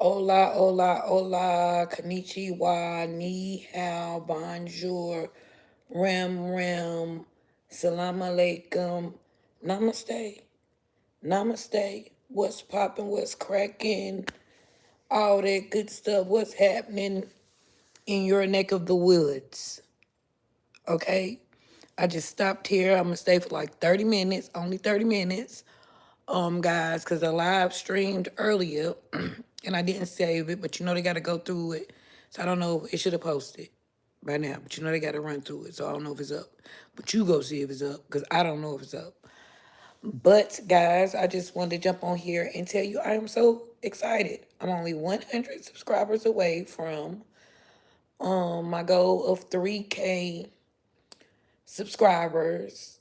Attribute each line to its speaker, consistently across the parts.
Speaker 1: Hola, hola, hola, konnichiwa, ni hao, bonjour, ram, salam alaikum, namaste, namaste. What's poppin', what's cracking, all that good stuff, what's happening in your neck of the woods, okay? I just stopped here. I'm gonna stay for like 30 minutes, only 30 minutes, guys, because I live streamed earlier and I didn't save it, but you know they got to go through it. So I don't know. It should have posted by now, but you know they got to run through it. So I don't know if it's up. But you go see if it's up because I don't know if it's up. But guys, I just wanted to jump on here and tell you I am so excited. I'm only 100 subscribers away from my goal of 3K subscribers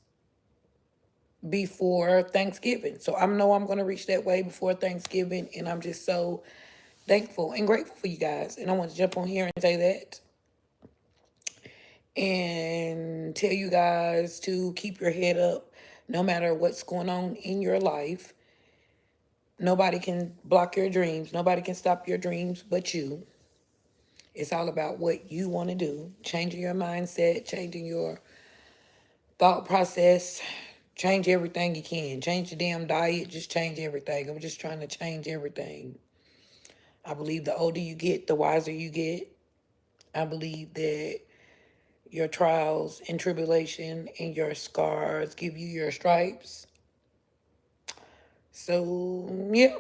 Speaker 1: before Thanksgiving. So I know I'm going to reach that way before Thanksgiving. And I'm just so thankful and grateful for you guys. And I want to jump on here and say that and tell you guys to keep your head up no matter what's going on in your life. Nobody can block your dreams. Nobody can stop your dreams but you. It's all about what you want to do. Changing your mindset, changing your thought process, change everything you can. Change the damn diet, just change everything. I'm just trying to change everything. I believe the older you get, the wiser you get. I believe that your trials and tribulation and your scars give you your stripes. So, yeah,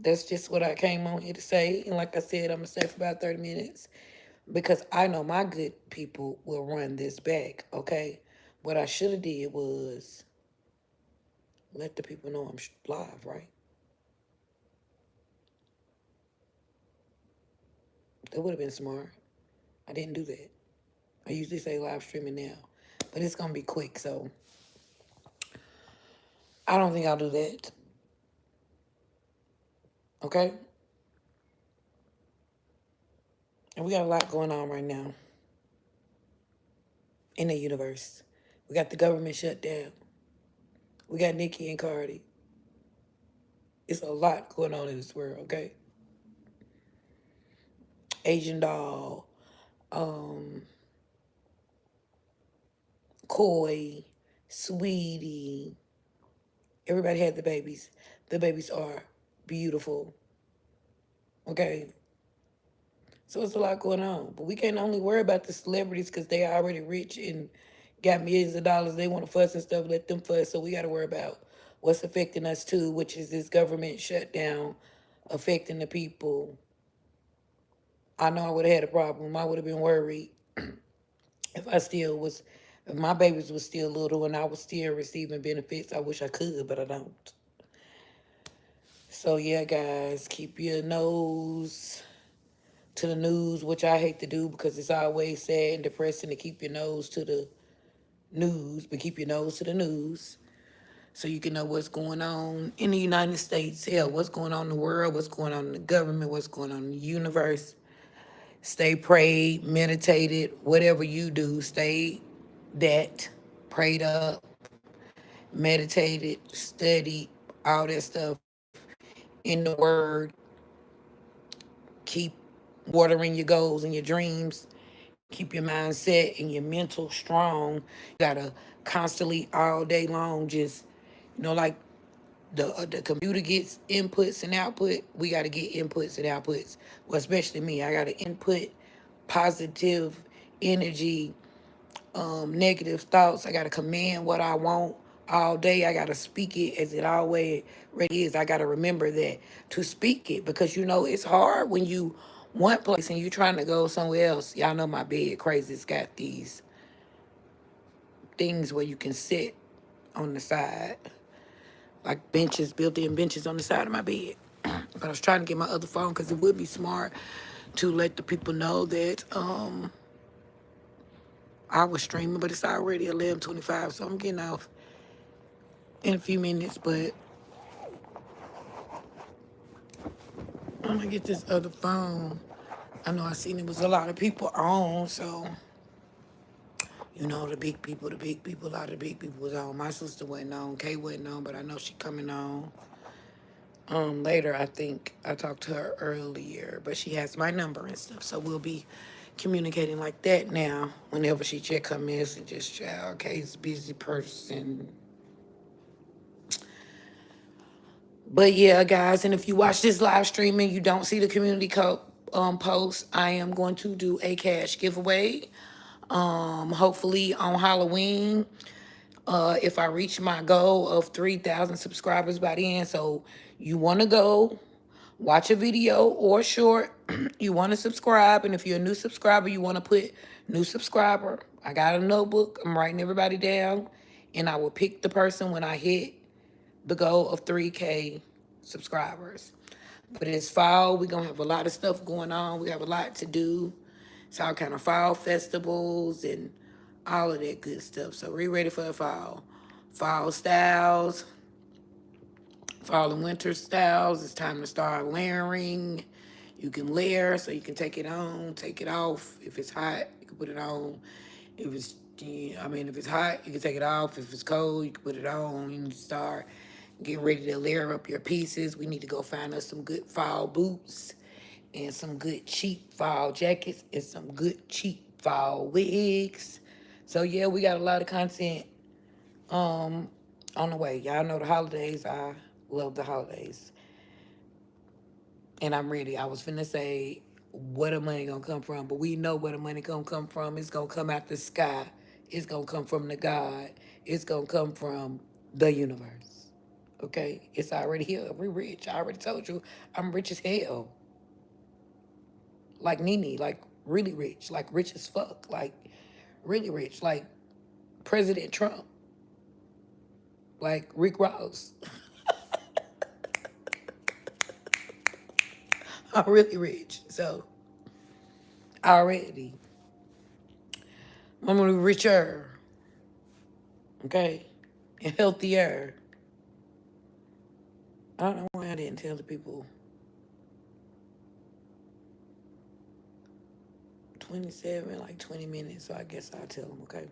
Speaker 1: that's just what I came on here to say. And like I said, I'm going to stay for about 30 minutes because I know my good people will run this back, okay? What I should have did was let the people know I'm live, right? That would have been smart. I didn't do that. I usually say live streaming now, but it's going to be quick, so I don't think I'll do that, okay? And we got a lot going on right now in the universe. We got the government shut down. We got Nicki and Cardi. It's a lot going on in this world, okay? Asian Doll, um, Koi, Sweetie. Everybody had the babies. The babies are beautiful, okay? So it's a lot going on. But we can't only worry about the celebrities because they are already rich and got millions of dollars. They want to fuss and stuff, let them fuss. So we got to worry about what's affecting us too, which is this government shutdown affecting the people. I know I would have had a problem. I would have been worried if I still was, if my babies was still little and I was still receiving benefits. I wish I could, but I don't. So yeah, guys, keep your nose to the news, which I hate to do because it's always sad and depressing to keep your nose to the news, but keep your nose to the news so you can know what's going on in the United States. Hell, what's going on in the world, what's going on in the government, what's going on in the universe. Stay prayed, meditated, whatever you do, stay that, prayed up, meditated, studied, all that stuff in the word. Keep watering your goals and your dreams. Keep your mindset and your mental strong. You gotta constantly all day long just, like the computer gets inputs and output. We gotta get inputs and outputs. Well, especially me, I gotta input positive energy, negative thoughts. I gotta command what I want all day. I gotta speak it as it always really is. I gotta remember that to speak it because it's hard when you one place and you trying to go somewhere else. Y'all know my bed crazy. It's got these things where you can sit on the side, like benches, built-in benches on the side of my bed. But I was trying to get my other phone because it would be smart to let the people know that I was streaming, but it's already 11:25, so I'm getting off in a few minutes. But I'm gonna get this other phone. I know I seen it was a lot of people on, so the big people, a lot of the big people was on. My sister wasn't on, Kay wasn't on, but I know she coming on. Later. I think I talked to her earlier, but she has my number and stuff, so we'll be communicating like that now. Whenever she check her messages, child, case busy person. But yeah, guys, and if you watch this live stream and you don't see the community post, I am going to do a cash giveaway. Hopefully on Halloween. If I reach my goal of 3,000 subscribers by the end. So you want to go watch a video or short. You want to subscribe. And if you're a new subscriber, you want to put new subscriber. I got a notebook. I'm writing everybody down. And I will pick the person when I hit the goal of 3K subscribers. But it's fall. We're going to have a lot of stuff going on. We have a lot to do. It's all kind of fall festivals and all of that good stuff. So we ready for the fall. Fall styles, fall and winter styles. It's time to start layering. You can layer so you can take it on, take it off. If it's hot, you can put it on. If it's, if it's hot, you can take it off. If it's cold, you can put it on. You can start getting ready to layer up your pieces. We need to go find us some good fall boots and some good cheap fall jackets and some good cheap fall wigs. So yeah, we got a lot of content on the way. Y'all know the holidays. I love the holidays. And I'm ready. I was finna say where the money gonna come from, but we know where the money gonna come from. It's gonna come out the sky. It's gonna come from the God. It's gonna come from the universe. Okay? It's already here. We're rich. I already told you I'm rich as hell. Like Nene, like really rich, like rich as fuck, like really rich, like President Trump, like Rick Ross. I'm really rich, so already I'm gonna be richer, okay, and healthier. I don't know why I didn't tell the people 27, like 20 minutes, so I guess I'll tell them, okay?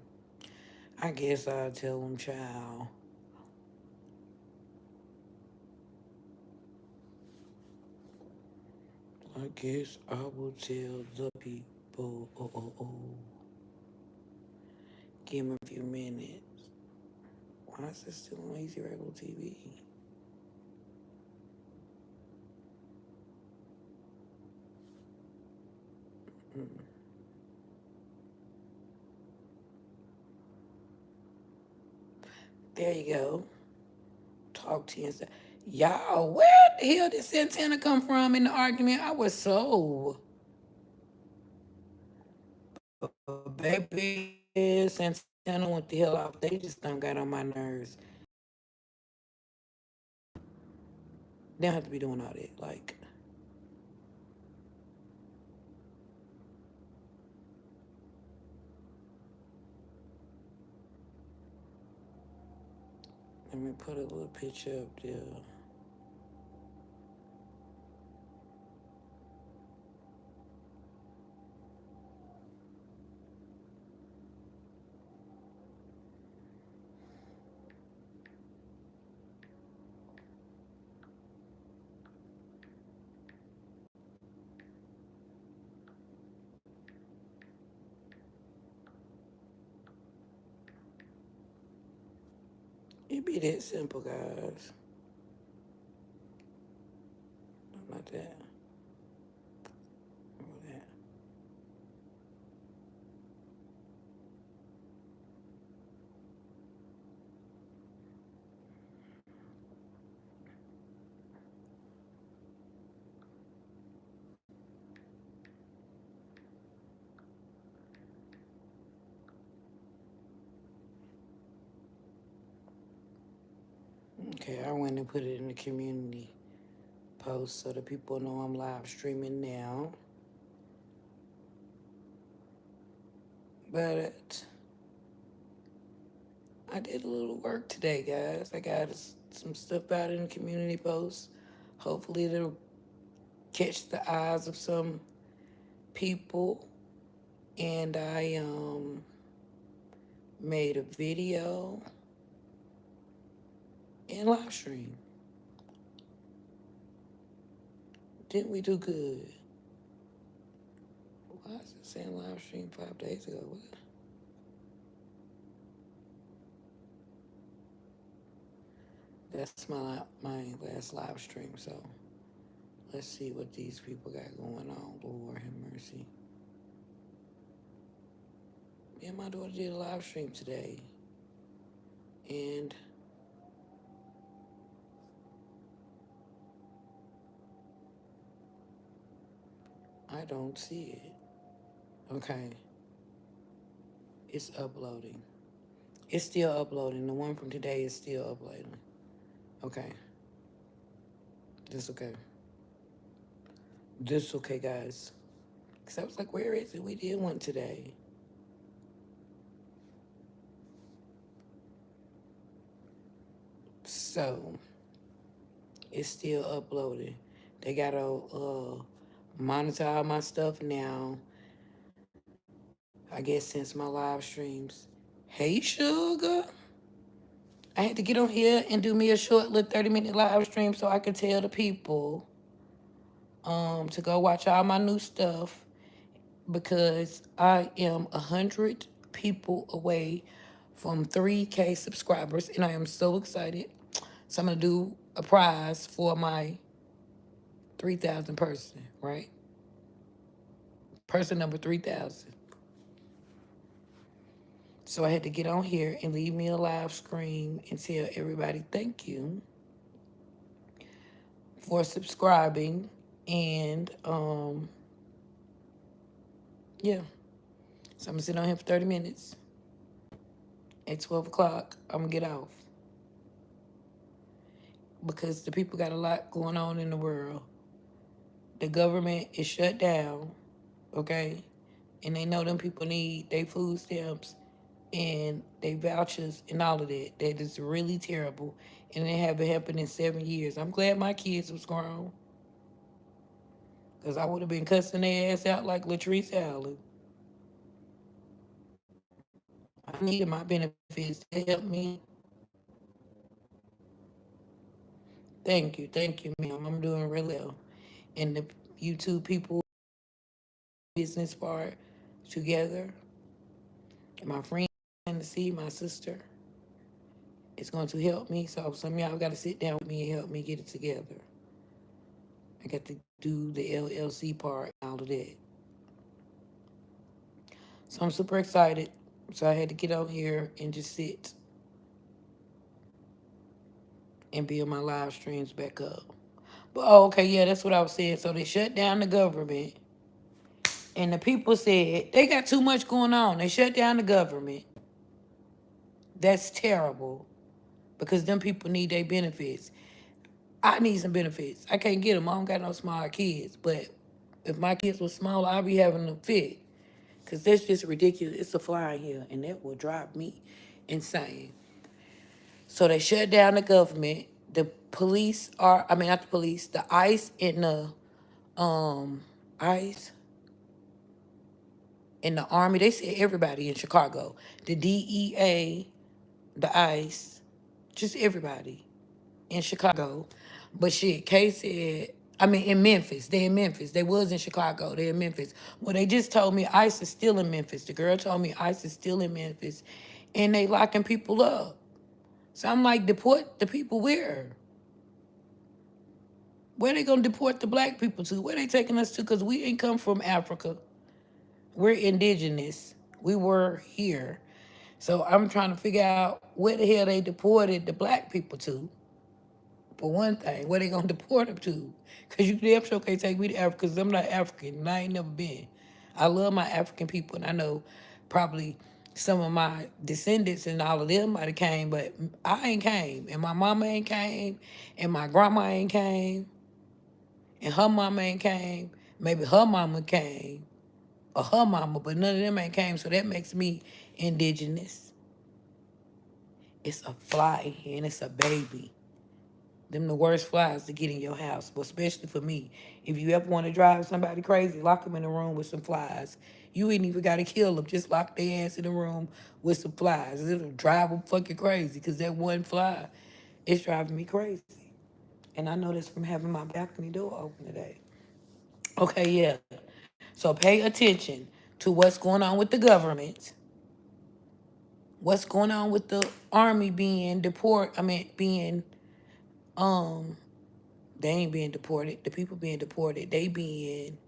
Speaker 1: I guess I'll tell them, child. I guess I will tell the people. Give them a few minutes. Why is this still on Easy Rebel TV? There you go. Talk to you and say, y'all, where the hell did Santana come from in the argument? I was so, baby, Santana went the hell off. They just done got on my nerves. They don't have to be doing all that. Like, let me put a little picture up there. It be that simple, guys. Not that. That. Okay, I went and put it in the community post so the people know I'm live streaming now. But I did a little work today, guys. I got some stuff out in the community post. Hopefully it'll catch the eyes of some people. And I made a video and live stream. Didn't we do good? Why is it saying live stream 5 days ago? What? That's my last live stream. So let's see what these people got going on. Lord have mercy. Me and my daughter did a live stream today, and I don't see it. Okay, it's uploading. It's still uploading. The one from today is still uploading. Okay, this okay. This okay, guys. Cause I was like, where is it? We did one today. So it's still uploading. They gotta monitor all my stuff now. I guess since my live streams. Hey, sugar. I had to get on here and do me a short little 30-minute live stream so I could tell the people to go watch all my new stuff because I am 100 people away from 3K subscribers and I am so excited. So I'm going to do a prize for my 3,000 person, right? Person number 3,000. So I had to get on here and leave me a live screen and tell everybody thank you for subscribing. And yeah. So I'm gonna sit on here for 30 minutes. At 12 o'clock, I'm gonna get off. Because the people got a lot going on in the world. The government is shut down, okay? And they know them people need their food stamps and their vouchers and all of that. That is really terrible. And it haven't happened in 7 years. I'm glad my kids was grown. Because I would have been cussing their ass out like Latrice Allen. I needed my benefits to help me. Thank you, ma'am. I'm doing really well. And the YouTube people business part together. And my friend to see my sister is going to help me. So some of y'all got to sit down with me and help me get it together. I got to do the LLC part and all of that. So I'm super excited. So I had to get on here and just sit and build my live streams back up. But oh, okay, yeah, that's what I was saying. So they shut down the government. And the people said they got too much going on. They shut down the government. That's terrible because them people need their benefits. I need some benefits. I can't get them. I don't got no small kids. But if my kids were smaller, I'd be having a fit. Because that's just ridiculous. It's a fly in here, and that will drive me insane. So they shut down the government. The police are, I mean, not the police, the ICE and the ICE and the Army, they said everybody in Chicago. The DEA, the ICE, just everybody in Chicago. But shit, Kay said, I mean, in Memphis. They in Memphis. They was in Chicago. They in Memphis. Well, they just told me ICE is still in Memphis. The girl told me ICE is still in Memphis. And they locking people up. So I'm like, deport the people where? Where they gonna deport the black people to? Where they taking us to? Because we ain't come from Africa. We're indigenous. We were here. So I'm trying to figure out where the hell they deported the black people to. For one thing, where they gonna deport them to? Cause you damn sure can't take me to Africa because I'm not African and I ain't never been. I love my African people and I know probably some of my descendants and all of them might have came, but I ain't came. And my mama ain't came. And my grandma ain't came. And her mama ain't came. Maybe her mama came. Or her mama, but none of them ain't came. So that makes me indigenous. It's a fly in here and it's a baby. Them the worst flies to get in your house, but especially for me. If you ever want to drive somebody crazy, lock them in a room with some flies. You ain't even got to kill them. Just lock their ass in the room with some flies. It'll drive them fucking crazy because that one fly is driving me crazy. And I know this from having my balcony door open today. Okay, yeah. So pay attention to what's going on with the government, what's going on with the army being being um they ain't being deported. The people being deported, they being,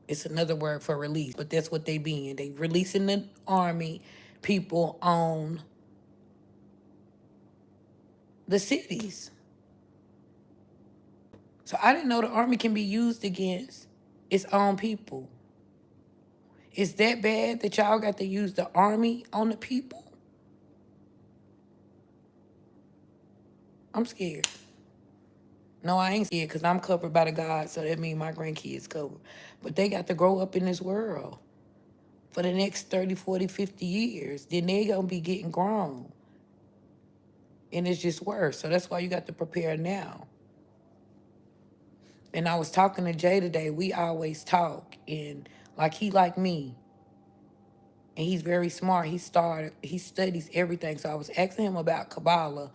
Speaker 1: it's another word for release, but that's what they being. They releasing the army people on the cities. So I didn't know the army can be used against its own people. Is that bad that y'all got to use the army on the people? I'm scared. No, I ain't scared because I'm covered by the God, so that means my grandkids covered. But they got to grow up in this world for the next 30, 40, 50 years. Then they going to be getting grown. And it's just worse. So that's why you got to prepare now. And I was talking to Jay today. We always talk. And like he like me. And he's very smart. He studies everything. So I was asking him about Kabbalah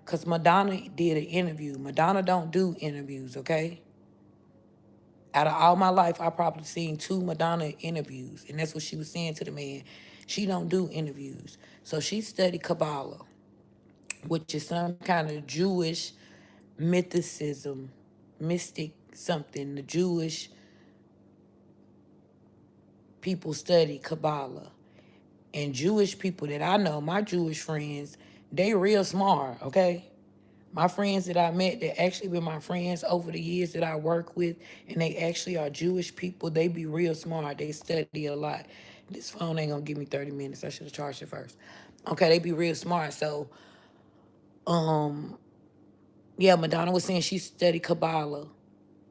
Speaker 1: because Madonna did an interview. Madonna don't do interviews, okay? Out of all my life, I probably seen two Madonna interviews. And that's what she was saying to the man. She don't do interviews. So she studied Kabbalah, which is some kind of Jewish mythicism, mystic something. The Jewish people study Kabbalah. And Jewish people that I know, my Jewish friends, they real smart, okay? My friends that I met that actually been my friends over the years that I work with, and they actually are Jewish people, they be real smart. They study a lot. This phone ain't gonna give me 30 minutes. I should have charged it first. Okay, they be real smart. So, yeah, Madonna was saying she studied Kabbalah.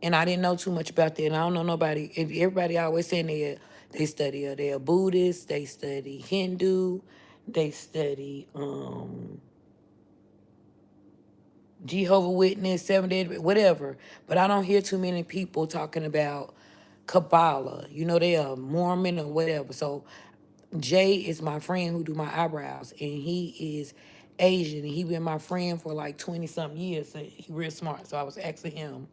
Speaker 1: And I didn't know too much about that. And I don't know nobody. Everybody always saying they study, they're Buddhist, they study Hindu, they study Jehovah Witness, Seventh Day, whatever. But I don't hear too many people talking about Kabbalah. You know, they are Mormon or whatever. So Jay is my friend who do my eyebrows, and he is Asian, and he been my friend for like 20 something years. So he real smart. So I was asking him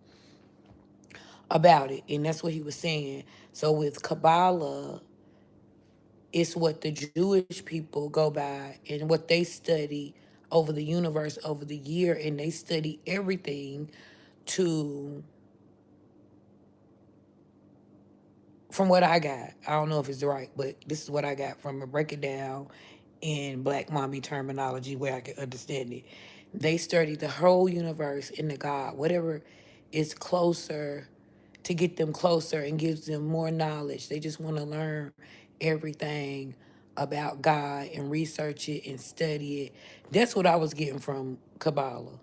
Speaker 1: about it, and that's what he was saying. So with Kabbalah, it's what the Jewish people go by and what they study over the universe over the year, and they study everything to, from what I got. I don't know if it's right, but this is what I got from it. Break it down in Black Mommy terminology where I can understand it. They study the whole universe and the God, whatever is closer, to get them closer and gives them more knowledge. They just want to learn everything about God and research it and study it. That's what I was getting from Kabbalah.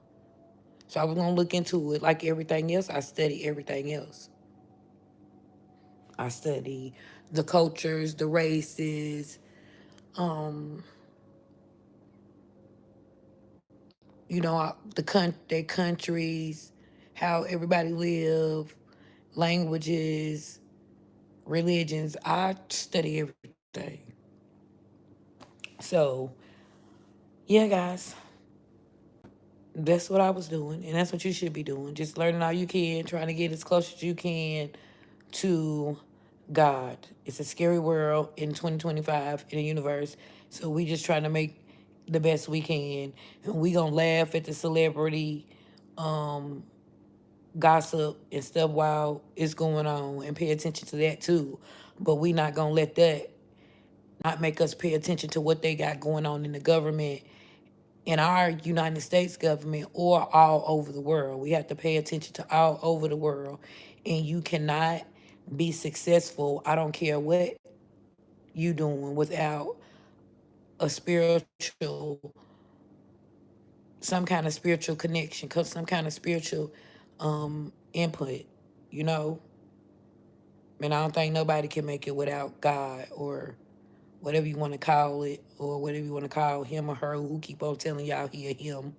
Speaker 1: So I was going to look into it like everything else. I study everything else. I study the cultures, the races, um, their countries, how everybody live, languages, religions. I study everything. So, yeah, guys, that's what I was doing, and that's what you should be doing. Just learning all you can, trying to get as close as you can to God. It's a scary world in 2025 in the universe, so we just trying to make the best we can, and we gonna laugh at the celebrity gossip and stuff while it's going on, and pay attention to that too. But we not gonna let that not make us pay attention to what they got going on in the government, in our United States government, or all over the world. We have to pay attention to all over the world. And you cannot be successful, I don't care what you doing, without a spiritual, some kind of spiritual connection, some kind of spiritual input, you know? And I don't think nobody can make it without God, or whatever you want to call it, or whatever you want to call him or her who keep on telling y'all he a him.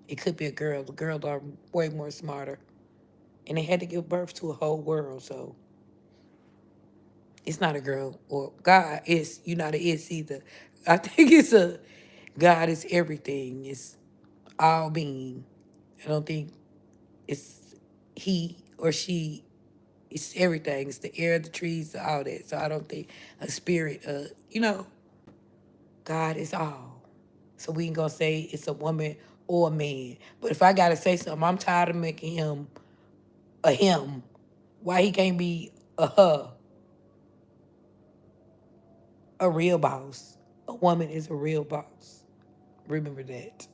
Speaker 1: It could be a girl. The girls are way more smarter. And they had to give birth to a whole world, so it's not a girl. Or God is, you're not an is either. I think it's a, God is everything. It's all being. I don't think It's he or she. It's everything. It's the air, the trees, all that. So I don't think a spirit. God is all. So we ain't gonna say it's a woman or a man. But if I gotta say something, I'm tired of making him a him. Why he can't be a her, a real boss? A woman is a real boss. Remember that.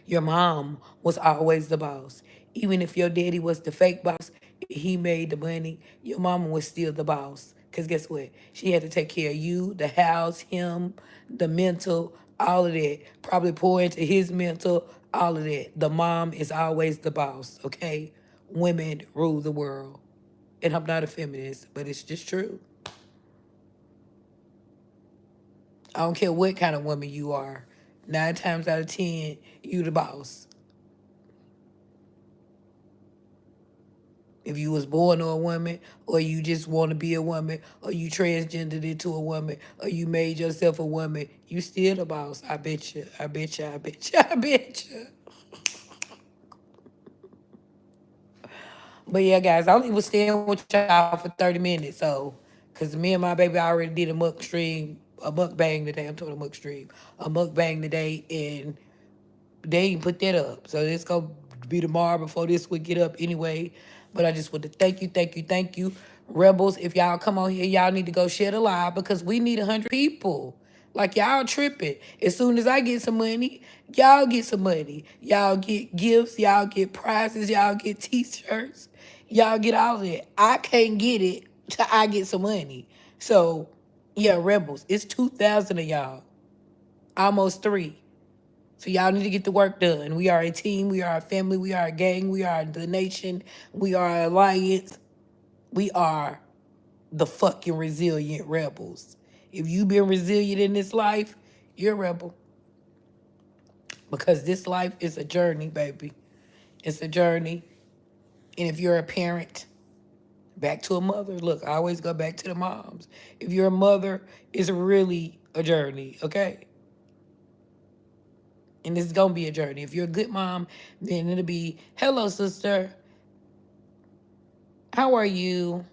Speaker 1: Your mom was always the boss. Even if your daddy was the fake boss, he made the money, your mama was still the boss. Because guess what? She had to take care of you, the house, him, the mental, all of that. Probably pour into his mental, all of that. The mom is always the boss, okay? Women rule the world. And I'm not a feminist, but it's just true. I don't care what kind of woman you are. 9 times out of 10, you the boss. If you was born to a woman, or you just want to be a woman, or you transgendered into a woman, or you made yourself a woman, you still the boss. I bet you. I bet you. I bet you. I bet you. But yeah, guys, I only was staying with y'all for 30 minutes, so because me and my baby already did a muck stream, a mukbang today. I'm talking a muck stream, a mukbang today, and they ain't put that up. So it's gonna be tomorrow before this would get up anyway. But I just want to thank you, thank you, thank you. Rebels, if y'all come on here, y'all need to go share the live because we need 100 people. Like y'all tripping. As soon as I get some money, y'all get some money. Y'all get gifts, y'all get prizes, y'all get t-shirts, y'all get all of that. I can't get it till I get some money. So yeah, Rebels, it's 2,000 of y'all. Almost three. So y'all need to get the work done. We are a team. We are a family. We are a gang. We are the nation. We are an alliance. We are the fucking resilient rebels. If you've been resilient in this life, you're a rebel. Because this life is a journey, baby. It's a journey. And if you're a parent, back to a mother. Look, I always go back to the moms. If you're a mother, it's really a journey, okay? And it's gonna be a journey. If you're a good mom, then it'll be, hello, sister. How are you?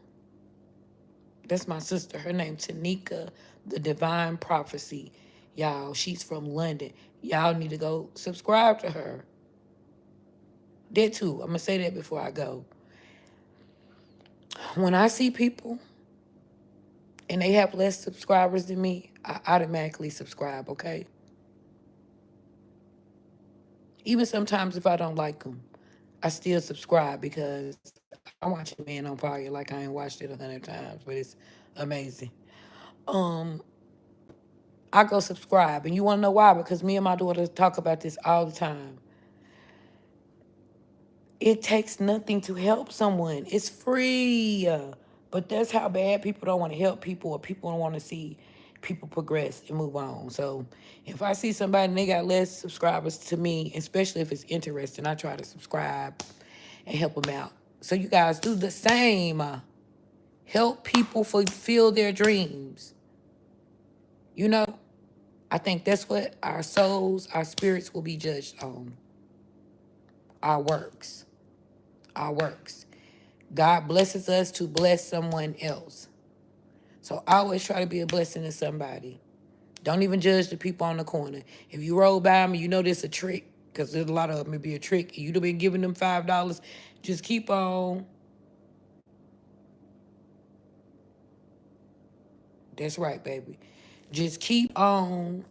Speaker 1: That's my sister. Her name Tanika, the Divine Prophecy. Y'all, she's from London. Y'all need to go subscribe to her. That too. I'm gonna say that before I go. When I see people and they have less subscribers than me, I automatically subscribe, okay? Even sometimes if I don't like them, I still subscribe because I'm watching Man on Fire like I ain't watched it 100 times, but it's amazing. Um, I go subscribe. And you want to know why? Because me and my daughter talk about this all the time. It takes nothing to help someone. It's free. But that's how bad people don't want to help people, or people don't want to see people progress and move on. So if I see somebody and they got less subscribers to me, especially if it's interesting, I try to subscribe and help them out. So you guys do the same. Help people fulfill their dreams. You know, I think that's what our souls, our spirits will be judged on. Our works. Our works. God blesses us to bless someone else. So always try to be a blessing to somebody. Don't even judge the people on the corner. If you roll by them, you know this a trick, because there's a lot of them. It be a trick. You'd have been giving them $5. Just keep on. That's right, baby. Just keep on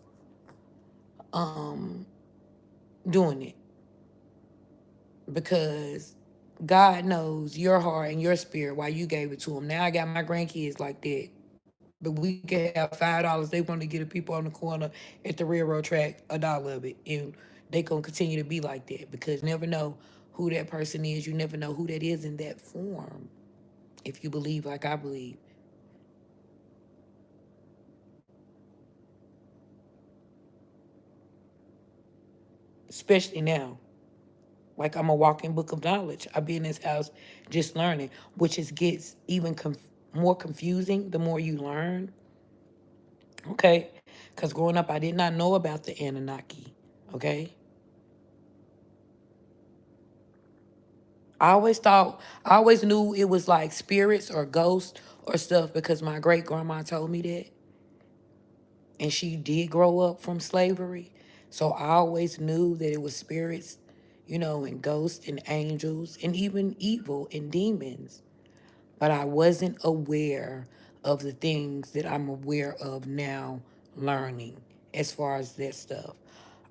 Speaker 1: doing it, because God knows your heart and your spirit why you gave it to him. Now I got my grandkids like that. But we can have $5. They want to get the people on the corner at the railroad track $1 of it. And they gonna continue to be like that because you never know who that person is. You never know who that is in that form. If you believe like I believe. Especially now. Like I'm a walking book of knowledge. I be in this house just learning, which is gets even more confusing the more you learn. Okay, because growing up I did not know about the Anunnaki. Okay, I always knew it was like spirits or ghosts or stuff because my great grandma told me that. And she did grow up from slavery. So I always knew that it was spirits, and ghosts and angels and even evil and demons. But I wasn't aware of the things that I'm aware of now learning as far as that stuff.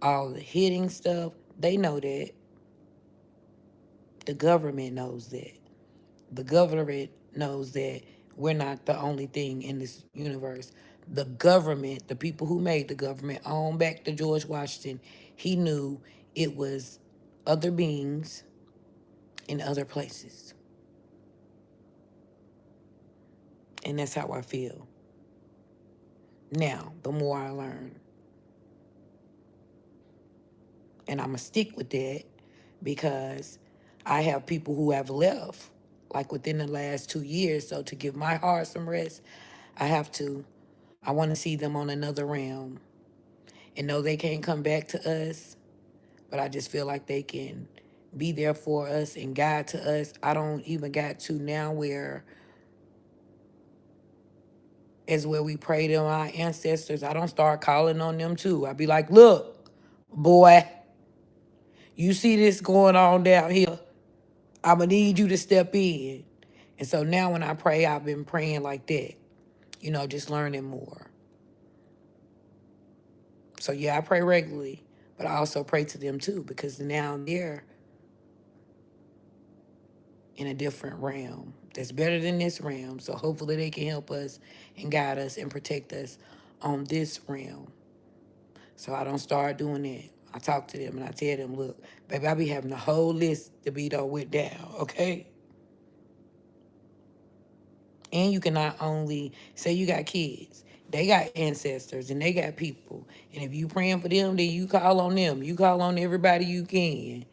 Speaker 1: All the hitting stuff, they know that. The government knows that. The government knows that we're not the only thing in this universe. The government, the people who made the government, on back to George Washington, he knew it was other beings in other places. And that's how I feel. Now, the more I learn, and I'm going to stick with that because I have people who have left like within the last 2 years. So to give my heart some rest, I have to. I want to see them on another realm and know they can't come back to us, but I just feel like they can be there for us and guide to us. I don't even got to now where is where we pray to our ancestors. I don't start calling on them too. I be like, look, boy, you see this going on down here. I'ma need you to step in. And so now when I pray, I've been praying like that, just learning more. So yeah, I pray regularly, but I also pray to them too because now they're in a different realm that's better than this realm. So hopefully they can help us and guide us and protect us on this realm. So I don't start doing that. I talk to them and I tell them, look, baby, I be having a whole list to be done with down, okay? And you can not only say you got kids, they got ancestors and they got people. And if you praying for them, then you call on them. You call on everybody you can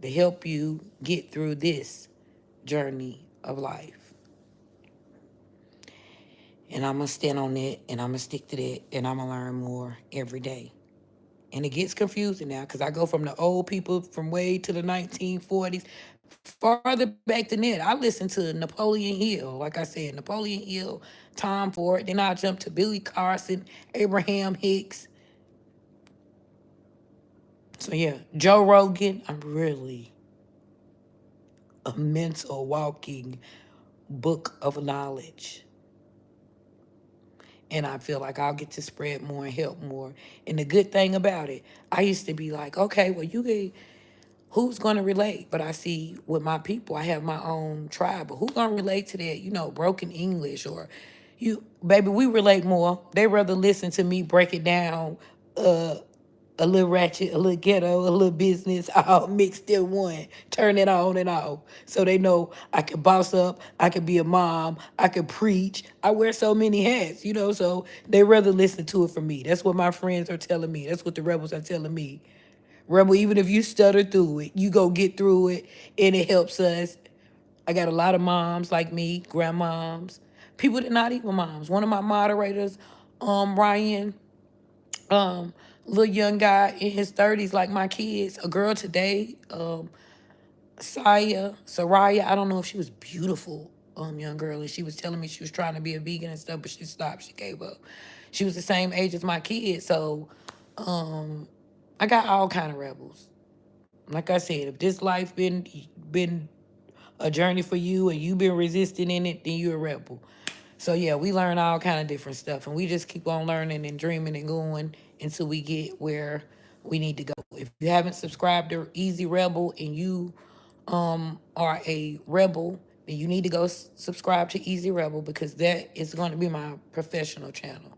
Speaker 1: to help you get through this journey of life. And I'm going to stand on that and I'm going to stick to that and I'm going to learn more every day. And it gets confusing now because I go from the old people from way to the 1940s, farther back than that. I listened to Napoleon Hill, like I said, Napoleon Hill, Tom Ford. Then I jumped to Billy Carson, Abraham Hicks. So yeah, Joe Rogan. I'm really a mental walking book of knowledge. And I feel like I'll get to spread more and help more. And the good thing about it, I used to be like, okay, well, you get who's going to relate? But I see with my people, I have my own tribe. But who's going to relate to that, broken English or baby, we relate more. They rather listen to me break it down, uh, a little ratchet, a little ghetto, a little business, all mixed in one. Turn it on and off. So they know I can boss up, I can be a mom, I can preach. I wear so many hats, so they rather listen to it from me. That's what my friends are telling me. That's what the rebels are telling me. Rebel, even if you stutter through it, you go get through it and it helps us. I got a lot of moms like me, grandmoms, people that not even moms. One of my moderators, Ryan, um, little young guy in his 30s, like my kids, a girl today, Soraya, I don't know if she was beautiful, young girl, and she was telling me she was trying to be a vegan and stuff, but she stopped, she gave up. She was the same age as my kids, so I got all kind of rebels. Like I said, if this life been a journey for you and you've been resisting in it, then you're a rebel. So yeah, we learn all kind of different stuff, and we just keep on learning and dreaming and going until we get where we need to go. If you haven't subscribed to Easy Rebel and you are a rebel, then you need to go subscribe to Easy Rebel because that is going to be my professional channel,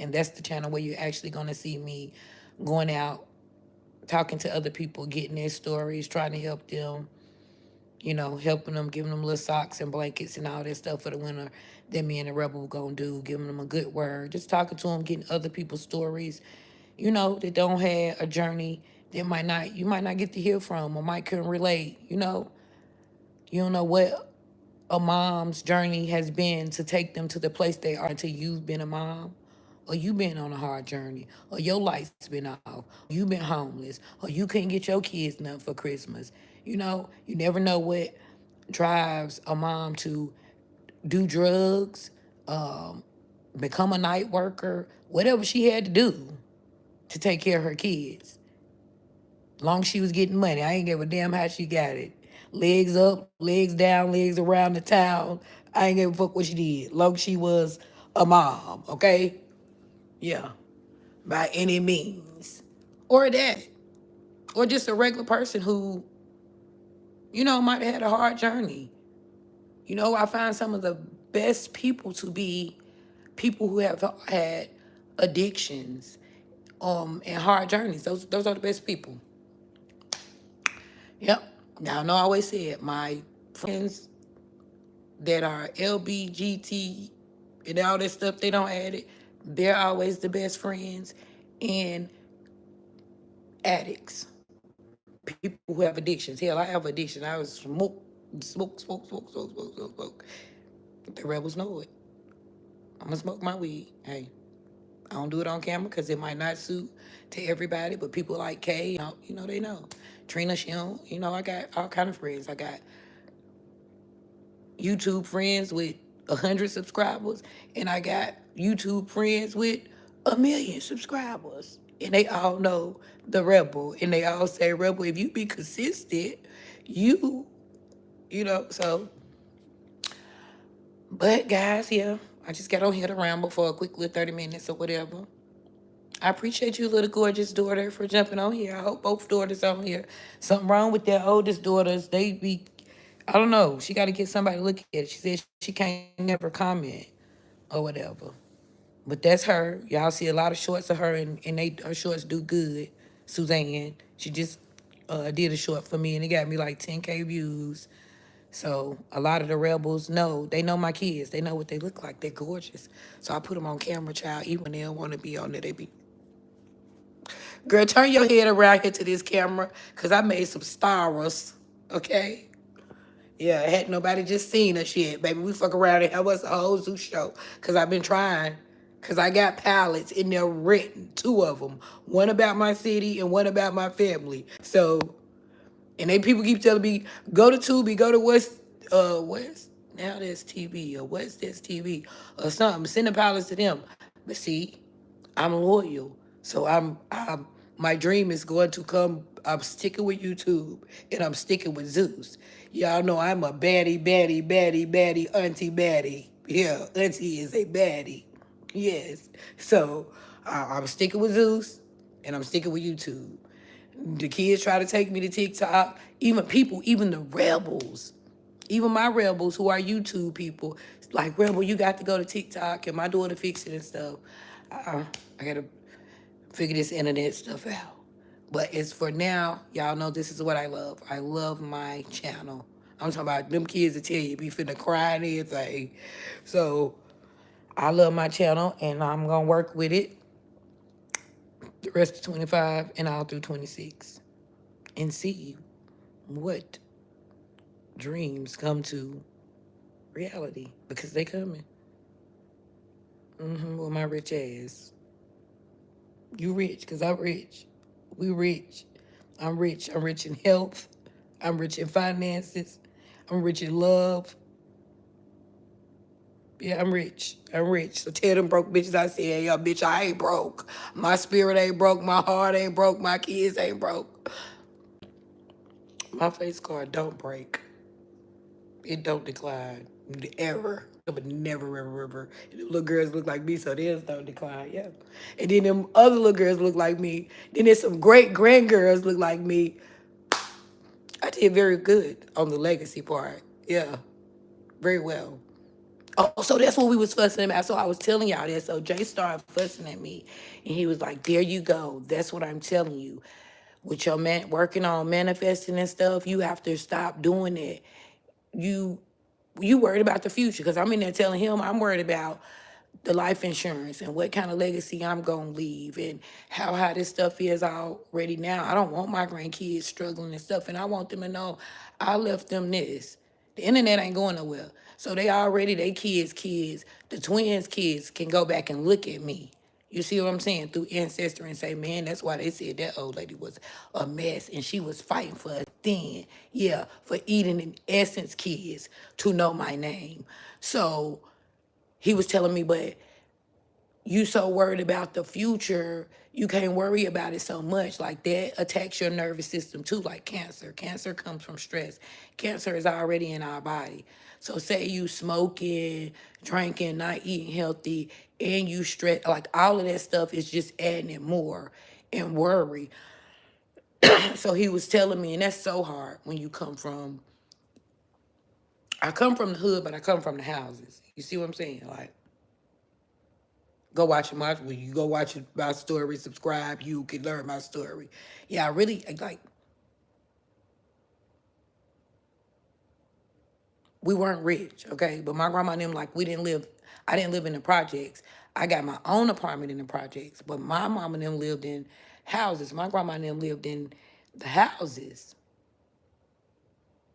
Speaker 1: and that's the channel where you're actually going to see me going out talking to other people, getting their stories, trying to help them, helping them, giving them little socks and blankets and all that stuff for the winter that me and the rebel gonna do, giving them a good word, just talking to them, getting other people's stories, that don't have a journey that you might not get to hear from or might couldn't relate, You don't know what a mom's journey has been to take them to the place they are until you've been a mom or you been on a hard journey, or your lights been off, or you been homeless, or you couldn't get your kids nothing for Christmas. You never know what drives a mom to do drugs, um, become a night worker, whatever she had to do to take care of her kids. Long as she was getting money, I ain't give a damn how she got it. Legs up, legs down, legs around the town. I ain't give a fuck what she did. Long as she was a mom, okay? Yeah, by any means. Or that. Or just a regular person who, might have had a hard journey. I find some of the best people to be people who have had addictions and hard journeys. Those are the best people. Yep. Now I know I always said my friends that are LBGT and all that stuff, they don't add it. They're always the best friends. And addicts, people who have addictions. Hell, I have addiction. I was smoke. The rebels know it. I'm gonna smoke my weed. Hey, I don't do it on camera because it might not suit to everybody, but people like Kay, they know. Trina, she don't, I got all kind of friends. I got YouTube friends with 100 subscribers, and I got YouTube friends with 1 million subscribers. And they all know the Rebel, and they all say, Rebel, if you be consistent, you, so. But guys, yeah, I just got on here to ramble for a quick little 30 minutes or whatever. I appreciate you, little gorgeous daughter, for jumping on here. I hope both daughters on here. Something wrong with their oldest daughters. They be, I don't know. She got to get somebody to look at it. She said she can't never comment or whatever. But that's her. Y'all see a lot of shorts of her, and her shorts do good. Suzanne, she just did a short for me, and it got me like 10K views. So a lot of the rebels know, they know my kids. They know what they look like. They're gorgeous. So I put them on camera, child. Even when they don't want to be on there, they be, girl, turn your head around here to this camera, because I made some stars, okay? Yeah, had nobody just seen us yet, baby. We fuck around and have us a whole zoo show, because I've been trying. Because I got palettes in there written, 2 of them. One about my city and one about my family. So, and they people keep telling me, go to Tubi, go to West, now there's TV, or West there's TV, or something. Send the palettes to them. But see, I'm loyal. So my dream is going to come. I'm sticking with YouTube, and I'm sticking with Zeus. Y'all know I'm a baddie, auntie baddie. Yeah, auntie is a baddie. Yes. So I'm sticking with Zeus, and I'm sticking with YouTube. The kids try to take me to TikTok. Even the rebels, even my rebels who are YouTube people, like, Rebel, you got to go to TikTok, and my daughter fix it and stuff. I gotta figure this internet stuff out. But as for now, y'all know this is what I love. I love my channel. I'm talking about them kids that tell you be finna cry and everything. So I love my channel, and I'm gonna work with it the rest of 25 and all through 26 and see what dreams come to reality, because they coming. With my rich ass. You rich, because I'm rich. We rich. I'm rich. I'm rich in health. I'm rich in finances. I'm rich in love. Yeah, I'm rich. I'm rich. So tell them broke bitches I say, hey, yo, bitch, I ain't broke. My spirit ain't broke. My heart ain't broke. My kids ain't broke. My face card don't break. It don't decline. Ever. But never, ever, ever. And them little girls look like me, so theirs don't decline. Yeah. And then them other little girls look like me. Then there's some great grandgirls look like me. I did very good on the legacy part. Yeah. Very well. Oh, so that's what we was fussing about. So I was telling y'all that. So Jay started fussing at me, and he was like, there you go. That's what I'm telling you. With your man working on manifesting and stuff, you have to stop doing it. You worried about the future, because I'm in there telling him I'm worried about the life insurance and what kind of legacy I'm gonna leave, and how high this stuff is already now. I don't want my grandkids struggling and stuff, and I want them to know I left them this. The internet ain't going nowhere. So they kids, the twins' kids can go back and look at me. You see what I'm saying? Through ancestry and say, man, that's why they said that old lady was a mess and she was fighting for us then. Yeah, for eating in essence kids to know my name. So he was telling me, but you so worried about the future, you can't worry about it so much. Like that attacks your nervous system too, like cancer. Cancer comes from stress. Cancer is already in our body. So say you smoking, drinking, not eating healthy, and you stress, like all of that stuff is just adding it more and worry. So he was telling me, and that's so hard when you come from, I come from the hood, but I come from the houses. You see what I'm saying? Like, go watch my, when you go watch my story, subscribe, you can learn my story. Yeah, I really, like, we weren't rich, okay? But my grandma and them, like, we didn't live, I didn't live in the projects. I got my own apartment in the projects, but my mom and them lived in houses. My grandma and them lived in the houses,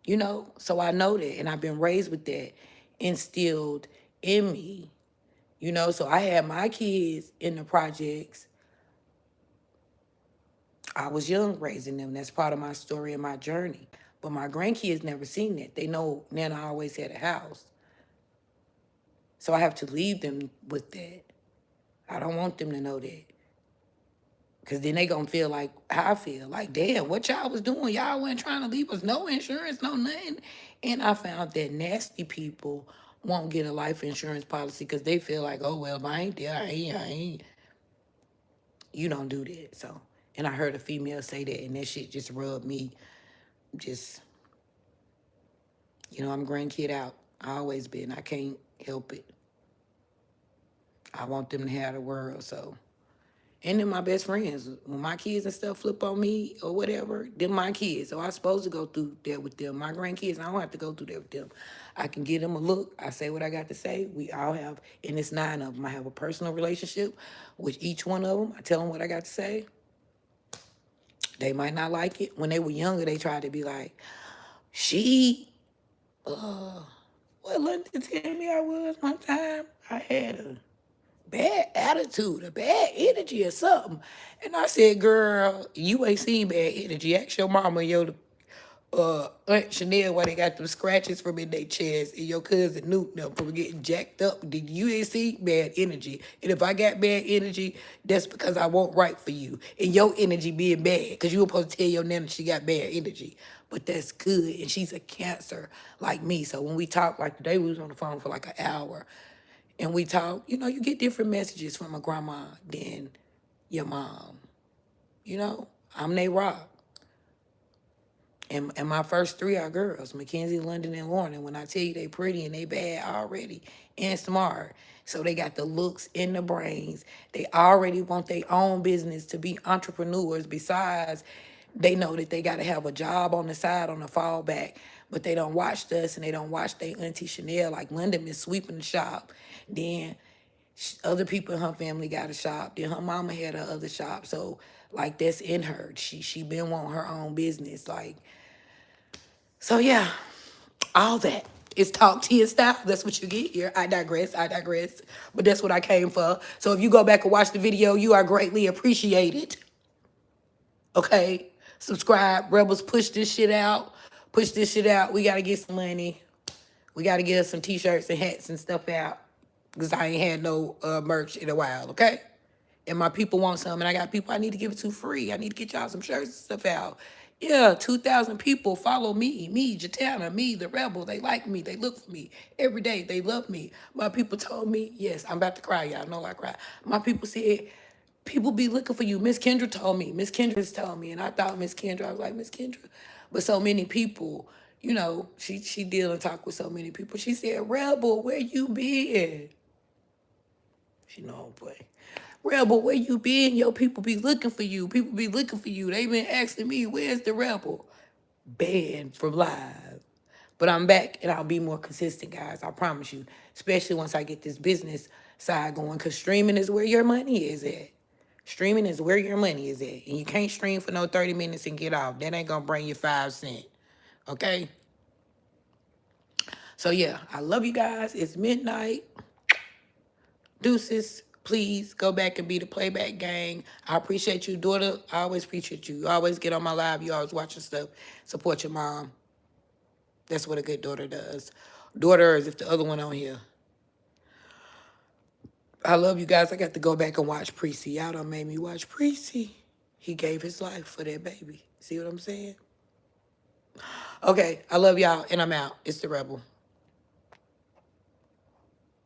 Speaker 1: you know? So I know that, and I've been raised with that instilled in me, you know? So I had my kids in the projects. I was young raising them. That's part of my story and my journey. But my grandkids never seen that. They know Nana always had a house. So I have to leave them with that. I don't want them to know that. Because then they going to feel like how I feel. Like, damn, what y'all was doing? Y'all wasn't trying to leave us no insurance, no nothing. And I found that nasty people won't get a life insurance policy because they feel like, oh, well, if I ain't there, I ain't. You don't do that. So, and I heard a female say that, and that shit just rubbed me just, you know, I'm grandkid out. I always been. I can't help it. I want them to have the world. So, and then my best friends, when my kids and stuff flip on me or whatever, them my kids. So I'm supposed to go through that with them. My grandkids, I don't have to go through that with them. I can give them a look. I say what I got to say. We all have, and it's 9 of them. I have a personal relationship with each one of them. I tell them what I got to say. They might not like it. When they were younger, they tried to be like, she, what London tell me I was one time? I had a bad attitude, a bad energy or something. And I said, girl, you ain't seen bad energy. Ask your mama and your Aunt Chanel why they got them scratches from in their chest and your cousin Newt them from getting jacked up. Did you ain't see bad energy? And if I got bad energy, that's because I won't right for you. And your energy being bad, because you were supposed to tell your nana she got bad energy. But that's good. And she's a cancer like me. So when we talk, like today we was on the phone for like an hour and we talk, you know, you get different messages from a grandma than your mom. You know, I'm they rock. And my first 3 are girls, Mackenzie, London, and Lauren. And when I tell you they pretty and they bad already and smart. So they got the looks and the brains. They already want their own business to be entrepreneurs. Besides, they know that they got to have a job on the side on the fallback. But they don't watch us and they don't watch their Auntie Chanel. Like London been sweeping the shop. Then other people in her family got a shop. Then her mama had her other shop. So like that's in her. She been wanting her own business. Like, so yeah, all that is talk to your style. That's what you get here. I digress. I digress. But that's what I came for. So if you go back and watch the video, you are greatly appreciated. Okay? Subscribe. Rebels, push this shit out. Push this shit out. We gotta get some money. We gotta get us some t-shirts and hats and stuff out. Because I ain't had no merch in a while, okay? And my people want some, and I got people I need to give it to free. I need to get y'all some shirts and stuff out. Yeah, 2,000 people follow me, Jatana, me, the Rebel. They like me. They look for me every day. They love me. My people told me, yes, I'm about to cry, y'all know I cry. My people said, people be looking for you. Miss Kendra told me. Miss Kendra just told me. And I thought Miss Kendra, I was like, Miss Kendra. But so many people, you know, she deal and talk with so many people. She said, Rebel, where you been? She know I don't play. Rebel, where you been? Yo, people be looking for you. People be looking for you. They been asking me, where's the Rebel? Banned from live. But I'm back and I'll be more consistent, guys. I promise you. Especially once I get this business side going. Because streaming is where your money is at. Streaming is where your money is at. And you can't stream for no 30 minutes and get off. That ain't going to bring you 5 cents. Okay? So, yeah. I love you guys. It's midnight. Deuces. Please go back and be the playback gang. I appreciate you, daughter. I always appreciate you. You always get on my live. You always watching stuff. Support your mom. That's what a good daughter does. Daughter is if the other one on here. I love you guys. I got to go back and watch Precy. Y'all done made me watch Precy. He gave his life for that baby. See what I'm saying? Okay, I love y'all, and I'm out. It's the Rebel.